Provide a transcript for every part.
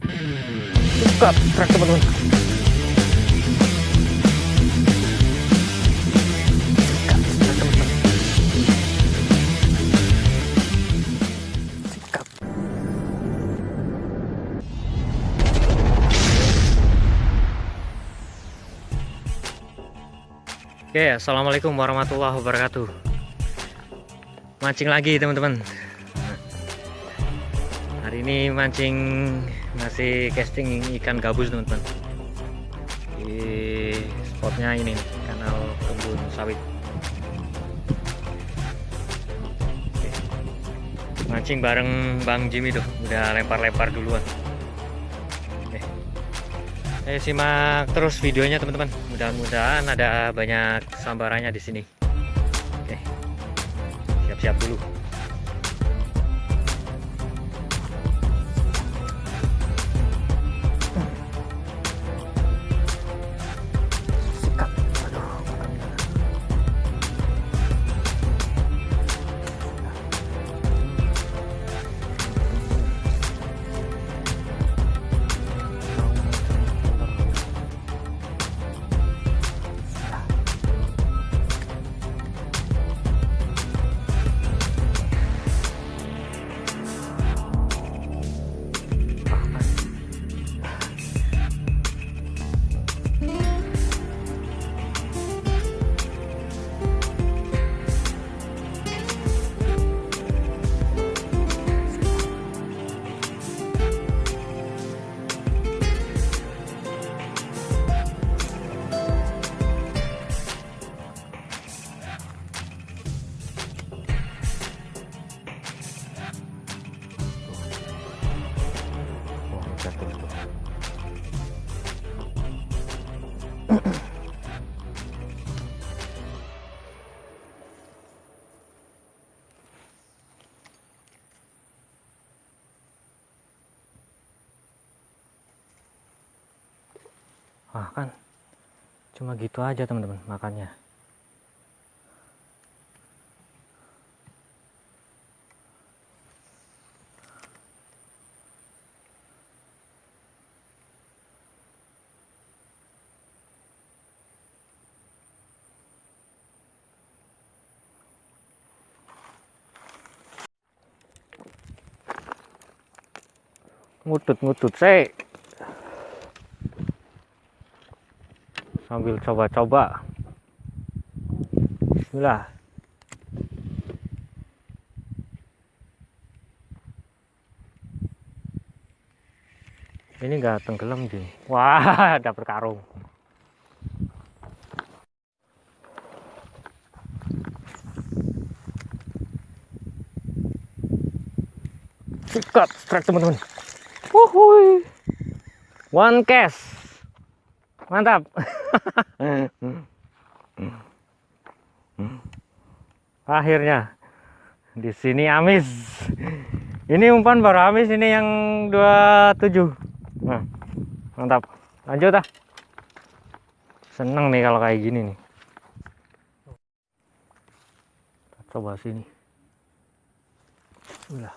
Sikat trek teman-teman. Sikat. Oke, assalamualaikum warahmatullahi wabarakatuh. Mancing lagi teman-teman. Hari ini mancing masih casting ikan gabus teman-teman. Di spotnya ini nih, kanal kebun sawit. Oke. Mancing bareng Bang Jimmy tuh, udah lempar-lempar duluan. Oke. Simak terus videonya teman-teman. Mudah-mudahan ada banyak sambarannya di sini. Oke. Siap-siap dulu. Wah kan cuma gitu aja teman-teman makannya. Ngutut saya sambil coba-coba. Bismillah. Ini enggak tenggelam sih. Wah, dapet karung. Sikat strike teman-teman. Wuhui. One cast. Mantap. Akhirnya di sini amis. Ini umpan baru amis ini yang 27. Nah, mantap. Lanjut ah. Seneng nih kalau kayak gini nih. Kita coba sini. Udah.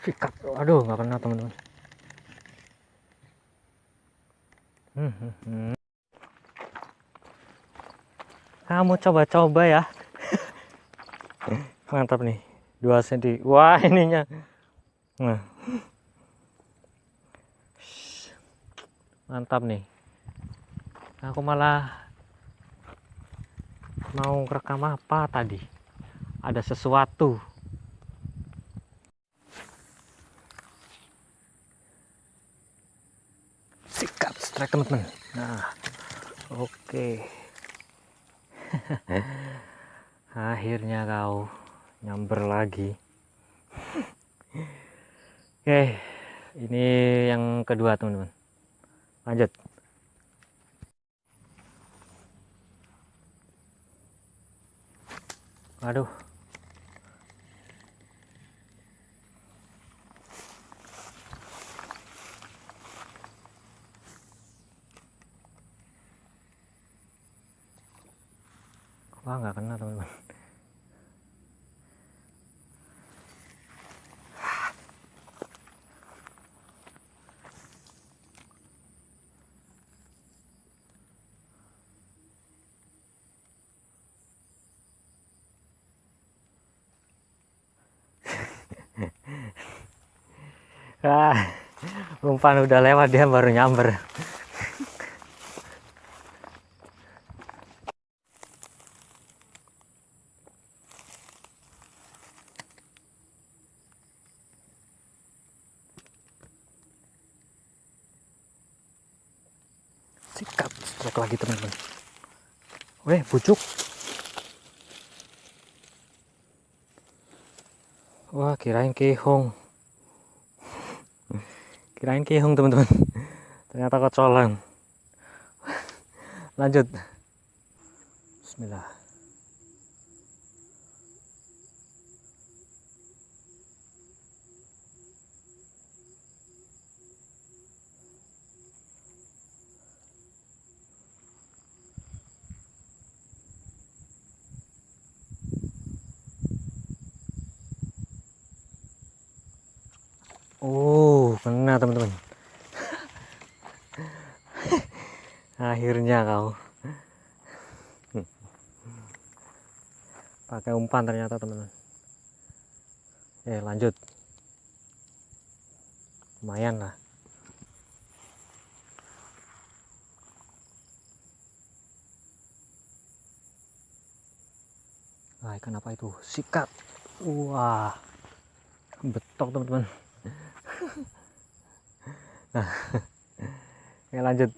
Sikat. Aduh, nggak kena teman-teman. Kamu coba-coba ya. Mantap nih, 2 cm. Wah, ininya. Nah. Mantap nih. Aku malah mau rekam apa tadi. Ada sesuatu. strike teman-teman. Nah, oke. Akhirnya kau nyamber lagi. Oke, ini yang kedua teman-teman. Lanjut. Aduh. Wah, nggak kena teman-teman. Umpan udah lewat, dia baru nyamber. Sikat, strike lagi teman-teman. Weh, bucuk. Wah, kirain kehong. Kirain kehong teman-teman. Ternyata kocolan. Lanjut. Bismillah. Oh, kena teman-teman. Akhirnya kau pakai umpan ternyata teman-teman. Lanjut. Lumayan lah. Nah, ikan apa itu? Sikat. Wah, betok teman-teman. Nah, lanjut.